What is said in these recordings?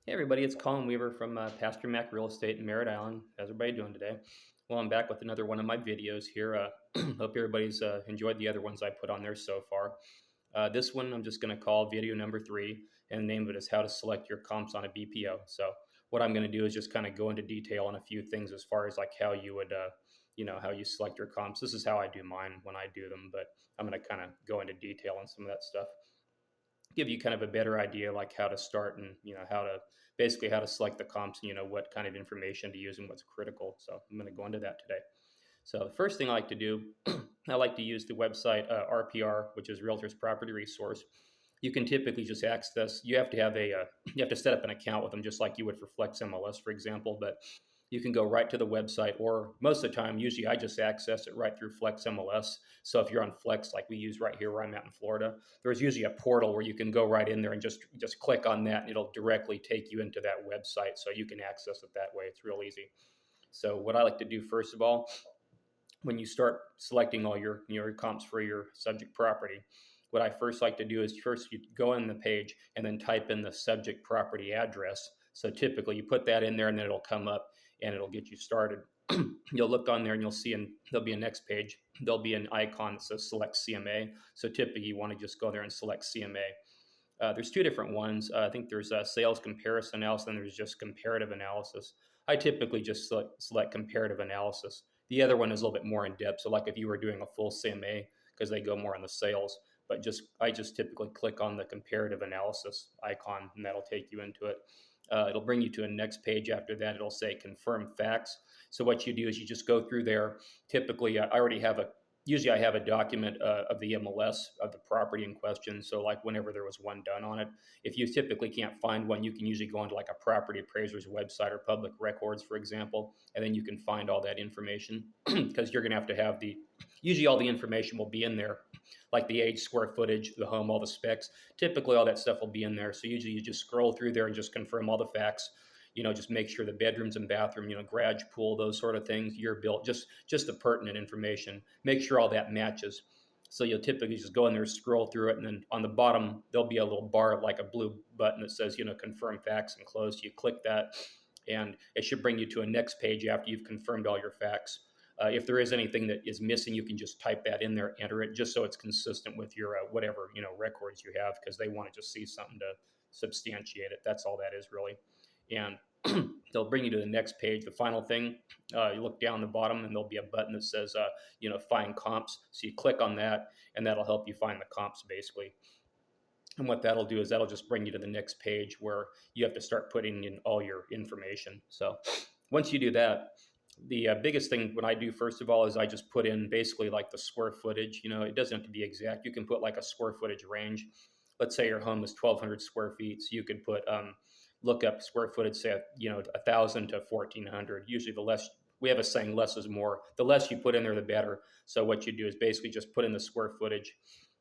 Hey everybody, it's Colin Weaver from Pastor Mac Real Estate in Merritt Island. How's everybody doing today? Well, I'm back with another one of my videos here. Hope everybody's enjoyed the other ones I put on there so far. This one I'm just going to call video number 3, and the name of it is how to select your comps on a BPO. So what I'm going to do is just kind of go into detail on a few things as far as like how you would, how you select your comps. This is how I do mine when I do them, but I'm going to kind of go into detail on some of that stuff, give you kind of a better idea like how to start and how to basically how to select the comps and what kind of information to use and what's critical. So I'm going to go into that today. So the first thing I like to do, I like to use the website RPR, which is Realtors Property Resource. You can typically just access. You have to have you have to set up an account with them just like you would for Flex MLS, for example. But you can go right to the website, or most of the time, usually I just access it right through Flex MLS. So if you're on Flex, like we use right here where I'm at in Florida, there's usually a portal where you can go right in there and just click on that, and it'll directly take you into that website, so you can access it that way. It's real easy. So what I like to do first of all, when you start selecting all your comps for your subject property, what I first like to do is first you go in the page and then type in the subject property address. So typically you put that in there and then it'll come up and it'll get you started. You'll look on there and you'll see, and there'll be a next page. There'll be an icon that says select CMA. So typically you want to just go there and select CMA. There's two different ones. I think there's a sales comparison analysis and there's just comparative analysis. I typically just select comparative analysis. The other one is a little bit more in depth. So like if you were doing a full CMA, because they go more on the sales, but I just typically click on the comparative analysis icon and that'll take you into it. It'll bring you to a next page. After that, it'll say confirm facts. So what you do is you just go through there. Typically, usually I have a document of the MLS of the property in question. So like whenever there was one done on it, if you typically can't find one, you can usually go onto like a property appraiser's website or public records, for example, and then you can find all that information because you're going to have usually all the information will be in there, like the age, square footage, the home, all the specs. Typically all that stuff will be in there. So usually you just scroll through there and just confirm all the facts. Just make sure the bedrooms and bathroom, garage, pool, those sort of things, year built, just the pertinent information. Make sure all that matches. So you'll typically just go in there, scroll through it, and then on the bottom there'll be a little bar, like a blue button that says, confirm facts and close. You click that, and it should bring you to a next page after you've confirmed all your facts. If there is anything that is missing, you can just type that in there, enter it, just so it's consistent with your whatever records you have, because they want to just see something to substantiate it. That's all that is really. And they'll bring you to the next page. The final thing, you look down the bottom and there'll be a button that says, find comps. So you click on that and that'll help you find the comps basically. And what that'll do is that'll just bring you to the next page where you have to start putting in all your information. So once you do that, the biggest thing what I do first of all is I just put in basically like the square footage. It doesn't have to be exact. You can put like a square footage range. Let's say your home is 1,200 square feet. So you could put look up square footage, say 1,000 to 1,400. Usually the less, we have a saying, less is more. The less you put in there, the better. So what you do is basically just put in the square footage.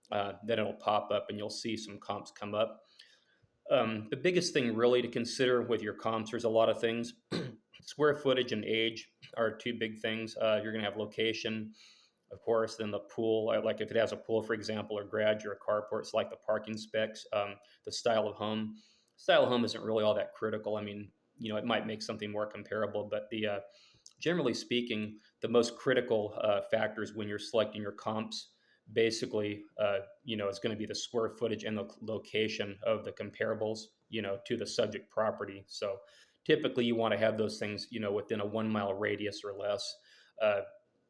Then it'll pop up and you'll see some comps come up. The biggest thing really to consider with your comps, there's a lot of things. Square footage and age are two big things. You're going to have location, of course, then the pool, like if it has a pool, for example, or garage or a carport, it's like the parking specs, the style of home. Style of home isn't really all that critical. I mean, it might make something more comparable, but generally speaking, the most critical factors when you're selecting your comps, basically, is going to be the square footage and the location of the comparables, to the subject property. So typically you want to have those things, within a 1 mile radius or less.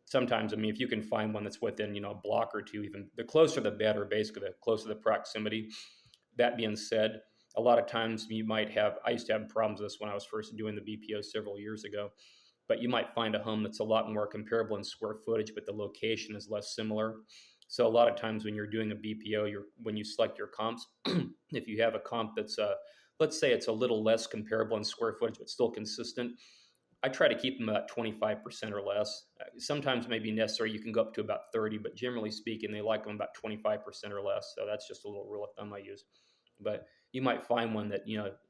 Sometimes, I mean, if you can find one that's within, a block or two, even the closer the better, basically the closer the proximity. That being said, a lot of times I used to have problems with this when I was first doing the BPO several years ago, but you might find a home that's a lot more comparable in square footage, but the location is less similar. So a lot of times when you're doing a BPO, when you select your comps, if you have a comp that's, let's say it's a little less comparable in square footage, but still consistent, I try to keep them about 25% or less. Sometimes maybe necessary, you can go up to about 30, but generally speaking, they like them about 25% or less. So that's just a little rule of thumb I use. But you might find one that,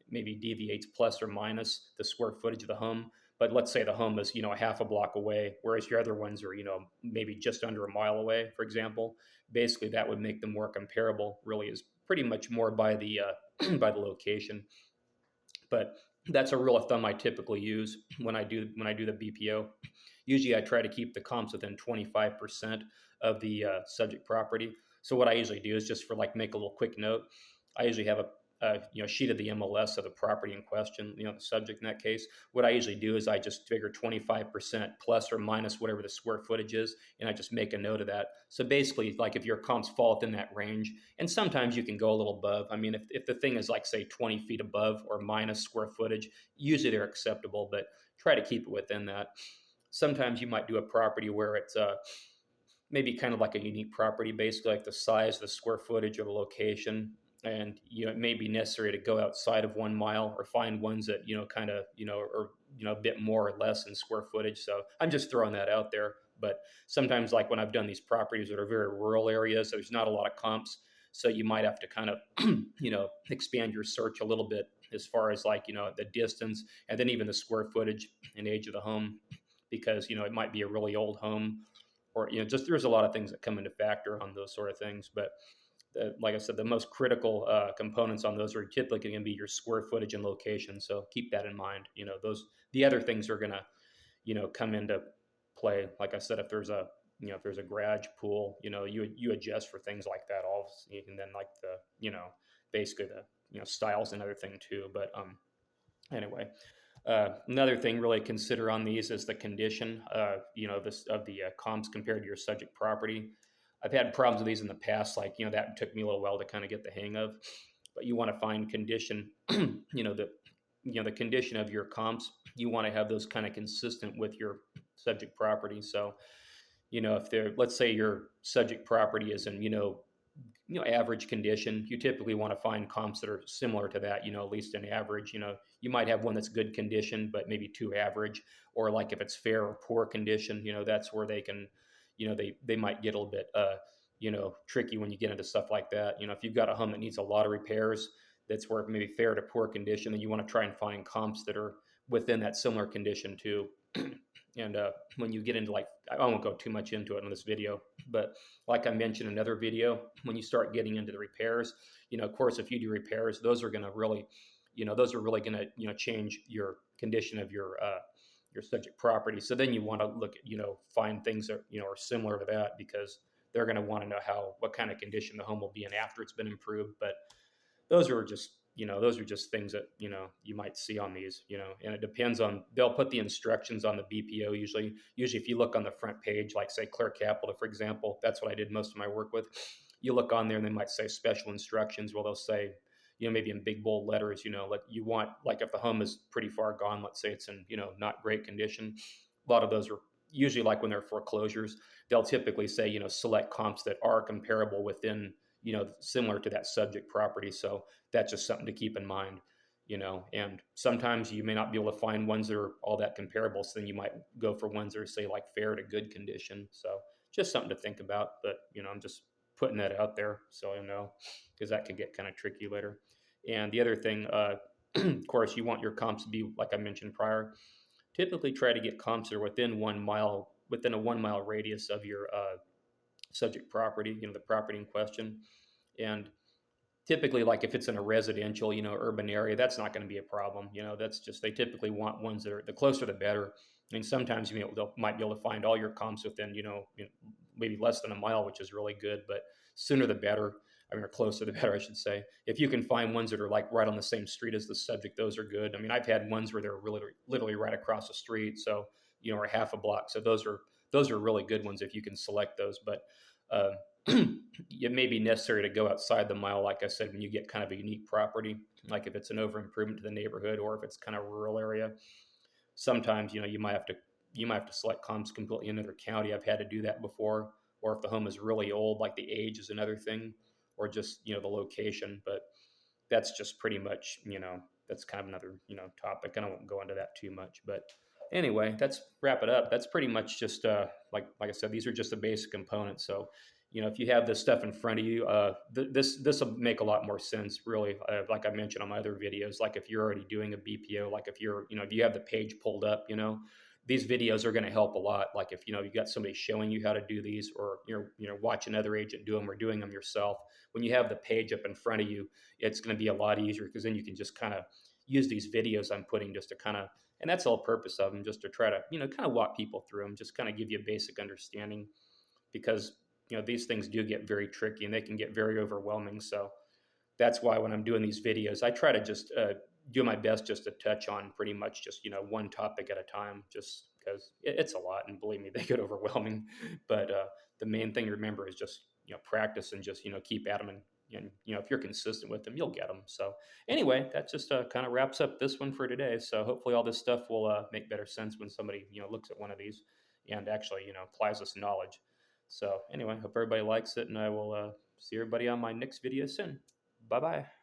maybe deviates plus or minus the square footage of the home. But let's say the home is, a half a block away, whereas your other ones are, maybe just under a mile away, for example. Basically, that would make them more comparable, really is pretty much more by the by the location. But that's a rule of thumb I typically use when I do the BPO. Usually, I try to keep the comps within 25% of the subject property. So what I usually do is just for like make a little quick note. I usually have a sheet of the MLS of the property in question, the subject in that case. What I usually do is I just figure 25% plus or minus whatever the square footage is, and I just make a note of that. So basically, like if your comps fall within that range, and sometimes you can go a little above. I mean, if the thing is like say 20 feet above or minus square footage, usually they're acceptable, but try to keep it within that. Sometimes you might do a property where it's maybe kind of like a unique property, basically like the size, the square footage, or the location. And it may be necessary to go outside of 1 mile or find ones that kind of or a bit more or less in square footage. So I'm just throwing that out there. But sometimes, like when I've done these properties that are very rural areas, there's not a lot of comps, so you might have to kind of expand your search a little bit as far as like the distance and then even the square footage and age of the home, because it might be a really old home, or just there's a lot of things that come into factor on those sort of things. But like I said, the most critical components on those are typically going to be your square footage and location. So keep that in mind. The other things are going to come into play. Like I said, if there's a garage, pool, you adjust for things like that. All and then like the basically the styles, another thing too. But anyway, another thing really consider on these is the condition, this of the comps compared to your subject property. I've had problems with these in the past, like that took me a little while to kind of get the hang of. But you want to find condition, the condition of your comps. You want to have those kind of consistent with your subject property. So if they're, let's say your subject property is in average condition, you typically want to find comps that are similar to that, at least an average. You might have one that's good condition but maybe too average, or like if it's fair or poor condition, that's where they can, they might get a little bit tricky when you get into stuff like that. If you've got a home that needs a lot of repairs, that's where maybe fair to poor condition, and you want to try and find comps that are within that similar condition too. And when you get into, like, I won't go too much into it in this video, but like I mentioned in another video, when you start getting into the repairs, of course, if you do repairs, those are going to really, going to, change your condition of your subject property. So then you want to look at, find things that, are similar to that, because they're going to want to know what kind of condition the home will be in after it's been improved. But those are just things that you might see on these, and it depends on, they'll put the instructions on the BPO usually if you look on the front page, like say Clear Capital, for example. That's what I did most of my work with. You look on there and they might say special instructions. Well, they'll say, maybe in big bold letters, like you want, like if the home is pretty far gone, let's say it's in not great condition. A lot of those are usually, like when they're foreclosures, they'll typically say select comps that are comparable within, similar to that subject property. So that's just something to keep in mind. And sometimes you may not be able to find ones that are all that comparable, so then you might go for ones that are, say, like fair to good condition. So just something to think about. But I'm just putting that out there so I know, because that could get kind of tricky later. And the other thing, of course, you want your comps to be, like I mentioned prior, typically try to get comps that are within a 1 mile radius of your subject property, the property in question. And typically, like if it's in a residential, urban area, that's not going to be a problem. That's just, they typically want ones that are, the closer the better. I mean, sometimes might be able to find all your comps within, maybe less than a mile, which is really good, but sooner the better. I mean, or closer the better, I should say. If you can find ones that are like right on the same street as the subject, those are good. I mean, I've had ones where they're really literally right across the street, so or half a block. So those are really good ones if you can select those. But uh, it may be necessary to go outside the mile, like I said, when you get kind of a unique property, like if it's an over improvement to the neighborhood, or if it's kind of a rural area. Sometimes you might have to select comps completely in another county. I've had to do that before. Or if the home is really old, like the age is another thing, or just the location. But that's just pretty much, that's kind of another topic, and I won't go into that too much. But anyway, that's wrap it up. That's pretty much just like I said, these are just the basic components. So if you have this stuff in front of you, this will make a lot more sense, really. Like I mentioned on my other videos, like if you're already doing a BPO, like if you're if you have the page pulled up, these videos are going to help a lot. Like if you got somebody showing you how to do these, or watch another agent do them, or doing them yourself, when you have the page up in front of you, it's going to be a lot easier, because then you can just kind of use these videos I'm putting just to kind of, and that's the whole purpose of them, just to try to, kind of walk people through them, just kind of give you a basic understanding, because these things do get very tricky and they can get very overwhelming. So that's why when I'm doing these videos, I try to just do my best just to touch on pretty much just one topic at a time, just because it's a lot, and believe me, they get overwhelming. But the main thing to remember is just practice, and just keep at them, and if you're consistent with them, you'll get them. So anyway, that just kind of wraps up this one for today. So hopefully all this stuff will make better sense when somebody looks at one of these and actually applies this knowledge. So anyway, hope everybody likes it, and I will see everybody on my next video soon. Bye bye.